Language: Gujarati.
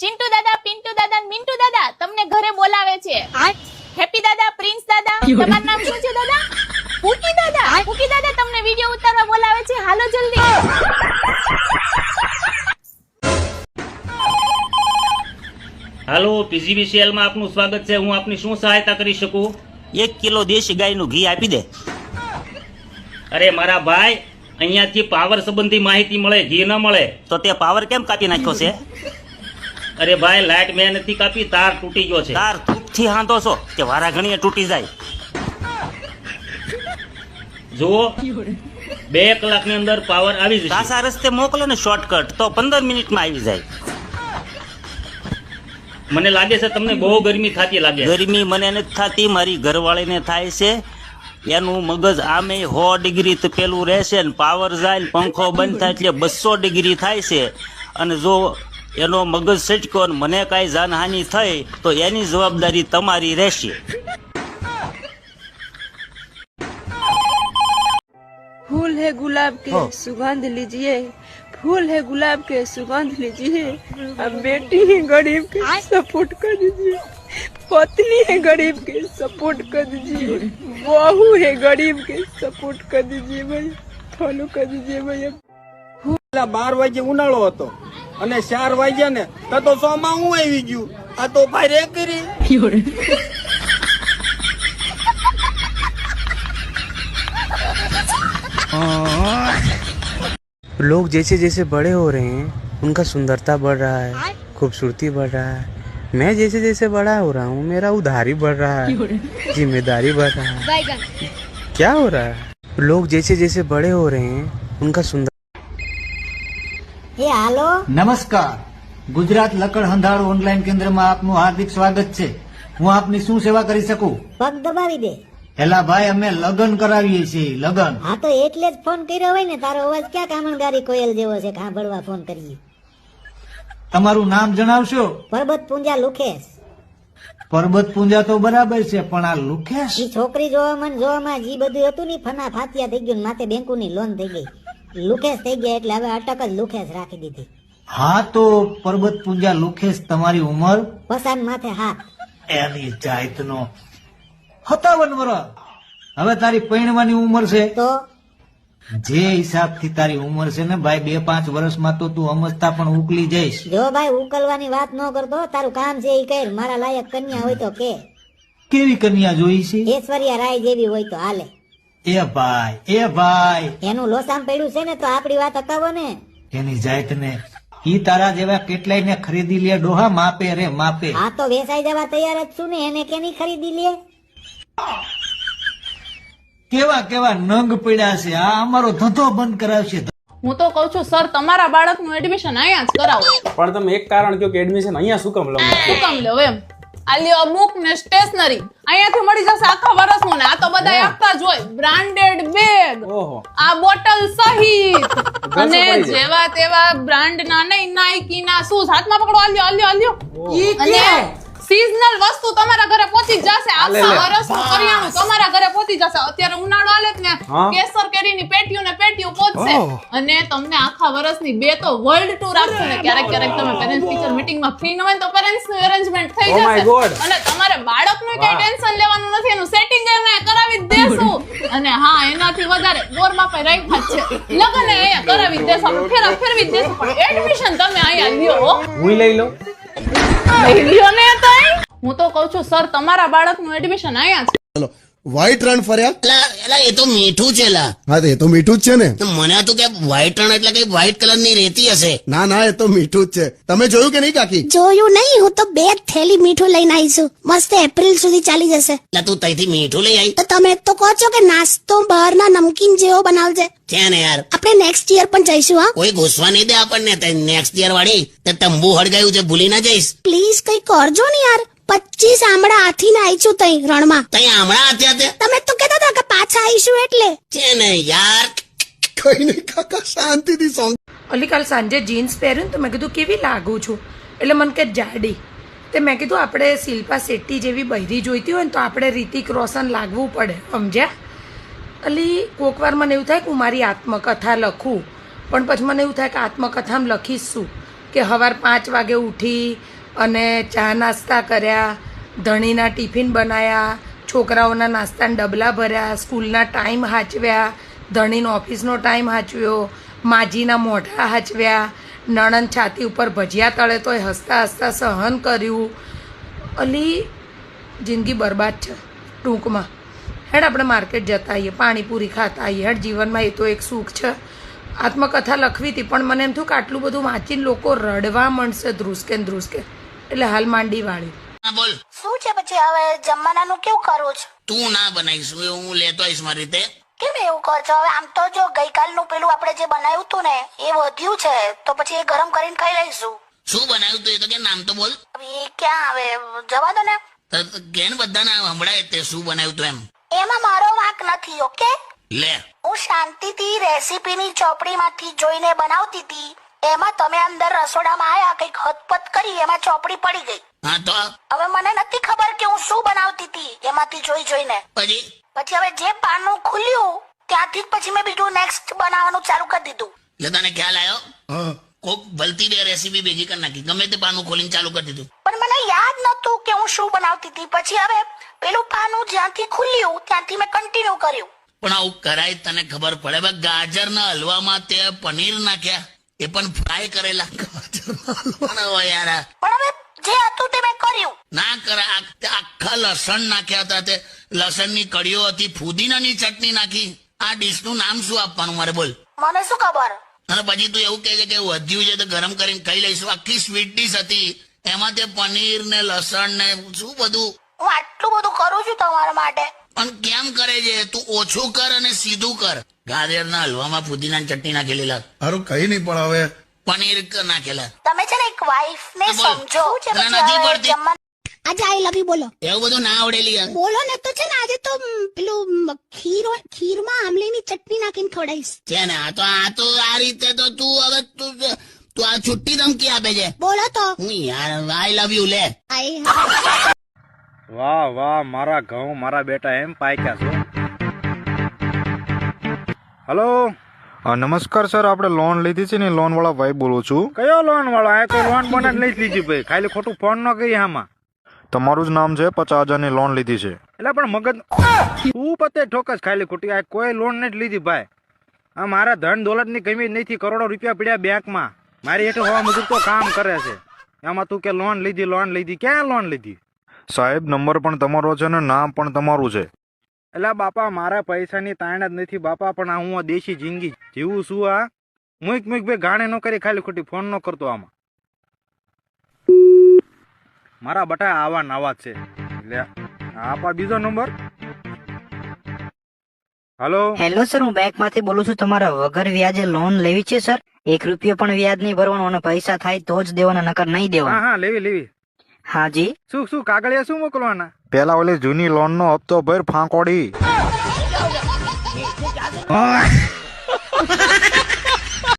ચિંટુ દાદા, પિન્ટુ દાદા, મિન્ટુ દાદા તમને ઘરે બોલાવે છે. હેપી દાદા, પ્રિન્સ દાદા, તમારું નામ શું છે દાદા? ફૂકી દાદા. ફૂકી દાદા તમને વિડિયો ઉતારવા બોલાવે છે. હાલો જલ્દી. હાલો, પીજીવીસીએલ માં આપનું સ્વાગત છે. હું આપની શું સહાયતા કરી શકું? 1 કિલો દેશી ગાયનું ઘી આપી દે. અરે મારા ભાઈ, અહીંયાથી પાવર સંબંધી માહિતી મળે, ઘી ન મળે. તો તે પાવર કેમ કાપી નાખ્યો છે? અરે ભાઈ, લાઈટ મેં નથી કાપી, તાર તૂટી ગયો છે. તાર થૂકથી હાંધો છો કે વારા ઘણીએ તૂટી જાય? જુઓ, 2 કલાકની અંદર પાવર આવી જશે. કાસા રસ્તે મોકલો ને શોર્ટકટ, તો 15 મિનિટમાં આવી જાય. મને લાગે છે તમને બહુ ગરમી થતી લાગે. ગરમી મને નથી થતી, મારી ઘરવાળીને થાય છે. એનું મગજ આમે 100 ડિગ્રી પેલું રહેશે ને પાવર જાય ને પંખો બંધ થાય એટલે 200 ડિગ્રી થાય છે. અને જો એનો મગજ સટકો ને મને કાંઈ જાનહાનિ થઈ તો એની જવાબદારી તમારી રહેશે. फूल है गुलाब के सुगंध लीजिए, फूल है गुलाब के सुगंध लीजिए. अब बेटी है गरीब के सपोर्ट कर दीजिए, पत्नी है गरीब के सपोर्ट कर दीजिए, बहू है गरीब के सपोर्ट कर दीजिए भाई, फॉलो कर दीजिए भाई. 12 વાગે ઉનાળો હતો અને 4 વાગ્યા ને તો સોમાં હું આવી ગયું. આ તો ભાઈ રે કરી. लोग जैसे जैसे बड़े हो रहे हैं उनका सुंदरता बढ़ रहा है, खूबसूरती बढ़ रहा है. मैं जैसे जैसे बड़ा हो रहा हूँ मेरा उधारी बढ़ रहा है, जिम्मेदारी बढ़ रहा है. क्या हो रहा है? लोग जैसे जैसे बड़े हो रहे हैं उनका सुंदर. હાલો નમસ્કાર, ગુજરાત લકડ હંધાળ ઓનલાઈન કેન્દ્રમાં આપનું હાર્દિક સ્વાગત છે. હું આપની શું સેવા કરી શકું? પગ દબાવી દે. એલા ભાઈ, અમે લગન કરાવીએ છીએ. લગન? હા તો એટલે જ ફોન કર્યો હોય ને. તારો અવાજ ક્યાં કામણગારી કોયલ જેવો છે, સાંભળવા ફોન કરીએ. તમારું નામ જણાવશો? પરબત પૂંજા લુખેશ. પરબત પૂંજા તો બરાબર છે, પણ આ લુખેશ? ઈ છોકરી જોવામાં જી બધું હતું ને ફના ફાતિયા થઈ ગયું, માથે બેંકુની લોન થઈ ગઈ, લુખેશ થઈ ગયા એટલે હવે અટક જ લુખેશ રાખી દીધી. હા તો પરબત પૂંજા લુખેશ, તમારી ઉંમર? પસાન માથે હાથ. એની જાતનો 57 વર્ષ. હવે તારી પૈણવાની ઉંમર છે. તો જે હિસાબથી તારી ઉંમર છે ને ભાઈ, 2-5 વર્ષમાં તો તું સમજતા પણ ઉકલી જઈશ. જો ભાઈ ઉકલવાની વાત ન કરતો, તારું કામ છે એ કર. મારા લાયક કન્યા હોય તો કે. કેવી કન્યા જોઈ છે? ઐશ્વર્યા રાય જેવી હોય તો હાલે. એ ભાઈ એનું લોસામ પડ્યું છે ને તો આપડી વાત અકાવો ને. એની જાતને ઈ તારા જેવા કેટલાય ને ખરીદી લે ડોહા, માપે રે માપે. હા તો વેચાઈ જવા તૈયાર જ છું ને, એને કેની ખરીદી લે. કેવા કેવા નંગ પડ્યા છે. આ અમારો ધંધો બંધ કરાવશે. હું તો કહું છું સર, તમારા બાળકનું એડમિશન અહીંયા જ કરાવો. પણ તમે એક કારણ કહો કે એડમિશન અહીંયા શું કામ લો? શું કામ લો એમ? આ લ્યો બુક ને સ્ટેશનરી અહીંયાથી મળી જશે આખા વર્ષનું ને. આ તો બધા આપતા જ હોય, બ્રાન્ડેડ બેગ, આ બોટલ સહિત, અને જેવા તેવા બ્રાન્ડ ના નહીં, નાઇકી ના શૂઝ. હાથમાં પકડો, આલ્યો. અને સીઝનલ વસ્તુ તમારા ઘરે પહોંચી જશે. આખા વર્ષનું કરિયાણું તમારા ઘરે પહોંચી જશે. અત્યારે ઉનાળો આલે ને, કેસર કેરીની પેટીઓ ને પેટીઓ પહોંચશે. અને તમને આખા વર્ષની 2 તો વર્લ્ડ ટૂર આપશે ને. ક્યારેક તમે પેરેન્ટ્સ ટીચર મીટિંગમાં ફ્રી ન હોય તો પેરેન્ટ્સ નું અરેન્જમેન્ટ થઈ જશે. અને તમારે બાળકનું કઈ ટેન્શન લેવાનું નથી, એનું સેટિંગ અમે કરાવી જ દેશું. અને હા, એનાથી વધારે ગોર બાપે રાખ્યા છે, લગન અહીંયા કરાવી જ દેશું, ફેરવી જ દેશું. પણ એડમિશન તમે અહીંયા લ્યો. હું લઈ લઉં. હું તો કઉ છું સર, તમારા બાળકનું એડમિશન અહીંયા છે. વ્હાઈટ રણ ફર્યા? એ તો મીઠું છે લા. હા તો એ તો મીઠું જ છે ને. મને હતું કે વ્હાઈટ રણ એટલે કઈ વ્હાઈટ કલર ની રેતી હશે. ના ના, એ તો મીઠું જ છે. તમે જોયું કે નહીં કાકી? જોયું નહીં, હું તો 2 થેલી મીઠું લઈને આવી છું. મસ્ત એપ્રિલ સુધી ચાલી જશે. એટલે તું તઈથી મીઠું લઈ આવી? તો તમે તો કહો છો કે નાસ્તો બહારના નમકીન જેવો બનાવજે. છે ને યાર, આપણે નેક્સ્ટ યર પણ જઈશું. હા, કોઈ ઘૂસવા નહીં દે આપણને. નેક્સ્ટ યર વાળી તે તંબુ હળગાયું છે, ભૂલી ના જઈશ પ્લીઝ. કઈ કરજો ને યાર. 25 આમળા હાથીને આવીશું તઈ રણમાં. તઈ આમળા હાથ્યા તે? તમે તો કહેતા હતા કે પાછા આવીશું એટલે. છે ને યાર. કઈ નહીં કાકા, શાંતિથી સોંગ. ઓલી કાલ સાંજે જીન્સ પહેર્યું તો મેં કીધું કેવી લાગુ છું, એટલે મને કે જાડી. તે મેં કીધું આપણે શિલ્પા શેટ્ટી જેવી બૈરી જોઈતી હોય ને તો આપણે રિતિક રોશન લાગવું પડે, સમજ્યા? અલી કોક વાર મને એવું થાય કે હું મારી આત્મકથા લખું, પણ પછી મને એવું થાય કે આત્મકથામાં લખીશ શું, કે સવાર 5 વાગે ઉઠી અને ચા નાસ્તા કર્યા, ધણીના ટિફિન બનાવ્યા, છોકરાઓના નાસ્તાના ડબલા ભર્યા, સ્કૂલના ટાઈમ હાચવ્યા, ધણીનો ઓફિસનો ટાઈમ હાચવ્યો, માજીના મોઢા હાચવ્યા, નણંદ છાતી ઉપર ભજીયા તળે તોય હસતા હસતા સહન કર્યું. અલી જિંદગી બરબાદ છે ટૂંકમાં. હેડ આપણે માર્કેટ જતા આવીએ, પાણીપુરી ખાતા આવીએ. હેડ જીવનમાં એ તો એક સુખ છે. આત્મકથા લખવી હતી પણ મને એમ થયું કે આટલું બધું વાંચીને લોકો રડવા માંડશે ધ્રુસકે ને ધ્રુસકે, એટલે હાલ માંડી વાળી. બોલ શું છે પછી હવે જમવાનાનું કેવું કરવું છે? તું ના બનાવીશ, હું લેતો આવીશ મારી રીતે. કેમ એવું કરો છો? હવે આમ તો જો ગઈકાલનું પેલું આપણે જે બનાવ્યું હતું ને એ વધ્યું છે તો પછી એ ગરમ કરીને ખાઈ લઈશું. શું બનાવ્યું તું એ તો કે નામ તો બોલ. હવે એ ક્યાં આવે, જવા દો ને. કેન બધાને સંભળાય તે શું બનાવ્યું તું એમ. એમાં મારો વાંક નથી. ઓકે, લે હું શાંતિથી રેસીપીની ચોપડીમાંથી જોઈને બનાવતી હતી, એમાં તમે અંદર રસોડામાં આયા કંઈક હતપત કરી, એમાં ચોપડી પડી ગઈ. હા તો હવે મને નથી ખબર કે હું શું બનાવતી હતી એમાંથી જોઈને. પછી હવે જે પાનું ખુલ્યું ત્યાંથી જ પછી મેં બીજું નેક્સ્ટ બનાવવાનું ચાલુ કરી દીધું. એટલે તને ખ્યાલ આવ્યો કોક ભલતી બે રેસીપી ભેગી કરી નાખી, ગમે તે પાનું ખોલીને ચાલુ કરી દીધું. પણ મને યાદ નતું કે હું શું બનાવતી હતી. પછી હવે પેલું પાનું જ્યાંથી ખુલ્યું ત્યાંથી મેં કન્ટિન્યુ કર્યું. પણ આવું કરાય તને ખબર પડે? હવે ગાજરના હલવામાં તે પનીર નાખ્યા, એ પણ ફ્રાય કરેલા ગાજરના હલવા યાર. પણ હવે જે હતું તે મેં કર્યું. ના કરા, આખા લસણ નાખ્યા હતા, તે લસણની કડીઓ હતી, ફુદીનાની ચટણી નાખી. આ ડીશનું નામ શું આપવાનું મારે બોલ? મને શું ખબર. અને પછી તું એવું કહે છે કે વધ્યું છે તો ગરમ કરીને ખાઈ લઈશું. આખી સ્વીટ ડીશ હતી, એમાં તે પનીર ને લસણ ને શું બધું. હું આટલું બધું કરું છું તમારા માટે. પણ કેમ કરે છે તું? ઓછું કર અને સીધું કર. ગાજરના હલવામાં ફુદીનાની ચટણી નાખેલી લાગ. હારું કઈ નહીં પણ હવે પનીર નાખેલા. તમે છે ને એક વાઈફ ને સમજો. નથી પડતી. આજે આઈ લવ યુ બોલો. એવું બધું ના આવડેલી બોલો ને. તો છે ને આજે તો પેલું ખીરમાં આમલીની ચટણી નાખીને ખવડાવીશ. છે ને આ તો આ રીતે તો તું હવે તું આ છુટ્ટી ધમકી આપે છે. બોલો તો. હું યાર આઈ લવ યુ લે. વાહ વાહ, મારા ઘઉં મારા બેટા એમ પાક્યા છો. હલો, નમસ્કાર સર, આપણે લોન લીધી છે ને, લોન વાળા ભાઈ બોલું છું. કયો લોન વાળો? આ તો લોન બોન જ લઈ લીધી ભાઈ, ખાલી ખોટું ફોન ન કરી આમાં. તમારું જ નામ છે, 50,000 ની લોન લીધી છે. એટલે પણ મગજ તું પતે ઠોકસ, ખાલી ખોટી. આ કોઈ લોન નથી લીધી ભાઈ. આ મારા ધન દોલત ની કમી નથી. કરોડો રૂપિયા પડ્યા બેંકમાં, મારી હેઠળ હોવા મુજબ તો કામ કરે છે. એમાં તું કે લોન લીધી, ક્યાં લોન લીધી? સાહેબ, નંબર પણ તમારો છે ને નામ પણ તમારું છે. એટલે બાપા મારા પૈસાની તાણ જ નથી બાપા, પણ આ હું દેશી જિંદગી જીવું છું. આ મુઈક ભાઈ ગાણે ન કરી, ખાલી ખોટી ફોન ન કરતો. આમાં મારા બટા આવા નવા છે. એટલે આપા બીજો નંબર. હેલો સર, હું બેંક માંથી બોલું છું. તમારા વગર વ્યાજે લોન લેવી છે સર. 1 રૂપિયો પણ વ્યાજ નહીં ભરવાનું અને પૈસા થાય તો જ દેવાના, નકર નહીં દેવાના. હા લેવી. હા જી. શું કાગળિયા શું મોકલવાના? પેલા ઓલી જૂની લોન નો હપ્તો ભર ફાંકોડી.